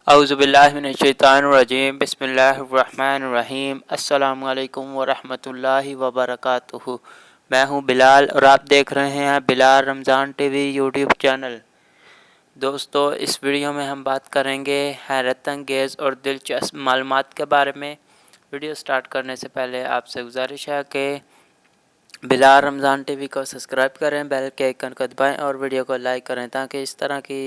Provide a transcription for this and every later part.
औज़ुबिल्लाहिमिनश्शैतानिर्रजीम बिस्मिल्लाहिर्रहमानिर्रहीम अस्सलामु अलैकुम वरहमतुल्लाहि वबरकातुहू। मैं हूं बिलाल और आप देख रहे हैं Bilal Ramzan TV YouTube channel. दोस्तों, इस वीडियो में हम बात करेंगे हैरत अंगेज़ और दिलचस्प मालूमात के बारे में। वीडियो स्टार्ट करने से पहले आपसे गुजारिश है कि बिलाल रमज़ान टीवी को सब्सक्राइब करें, बेल के आइकन को दबाएं और वीडियो को लाइक करें ताकि इस तरह की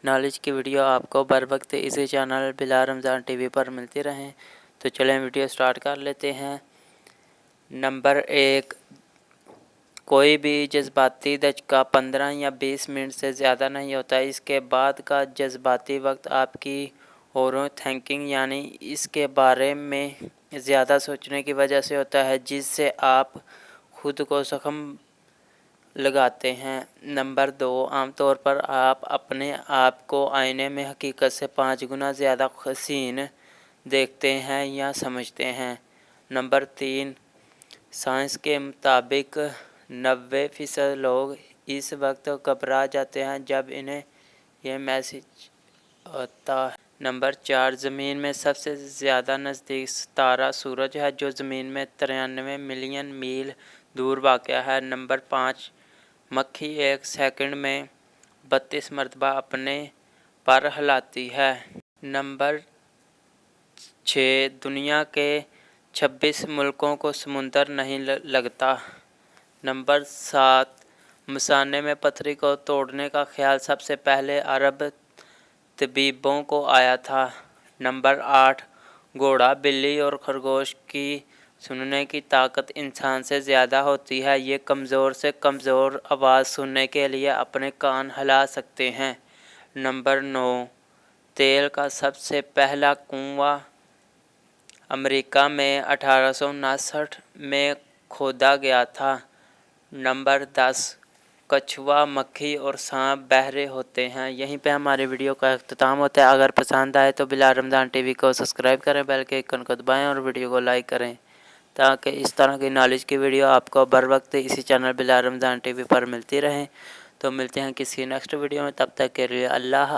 नॉलेज की वीडियो आपको बर वक्त इसी चैनल बिलाल रमज़ान टीवी पर मिलती रहें। तो चलें वीडियो स्टार्ट कर लेते हैं। नंबर 1, कोई भी जज्बाती धचका 15 या 20 मिनट से ज़्यादा नहीं होता। इसके बाद का जज्बाती वक्त आपकी ओवरथिंकिंग थिंकिंग यानी इसके बारे में ज़्यादा सोचने की वजह से होता है, जिससे आप खुद को जख्म लगाते हैं। नंबर 2, आमतौर पर आप अपने आप को आईने में हकीकत से 5 गुना ज़्यादा हसीन देखते हैं या समझते हैं। नंबर 3, साइंस के मुताबिक 90% लोग इस वक्त घबरा जाते हैं जब इन्हें यह मैसेज होता है। नंबर 4, ज़मीन में सबसे ज़्यादा नज़दीक तारा सूरज है, जो ज़मीन में 93 मिलियन मील दूर वाक़ है। नंबर 5, मक्खी 1 सेकंड में 32 मरतबा अपने पर हिलाती है। नंबर 6, दुनिया के 26 मुल्कों को समुंदर नहीं लगता। नंबर 7, मसाने में पत्थरी को तोड़ने का ख्याल सबसे पहले अरब तबीबों को आया था। नंबर 8, घोड़ा, बिल्ली और खरगोश की सुनने की ताकत इंसान से ज़्यादा होती है। ये कमज़ोर से कमज़ोर आवाज़ सुनने के लिए अपने कान हिला सकते हैं। नंबर 9, तेल का सबसे पहला कुआं अमेरिका में 1859 में खोदा गया था। नंबर 10, कछुआ, मक्खी और सांप बहरे होते हैं। यहीं पे हमारे वीडियो का अख्ताम होता है। अगर पसंद आए तो बिलाल रमज़ान टीवी को सब्सक्राइब करें, बेल के आइकन को दबाएं और वीडियो को लाइक करें ताकि इस तरह की नॉलेज की वीडियो आपको बर वक्त इसी चैनल बिलाल रमज़ान टीवी पर मिलती रहे। तो मिलते हैं किसी नेक्स्ट वीडियो में, तब तक के लिए अल्लाह।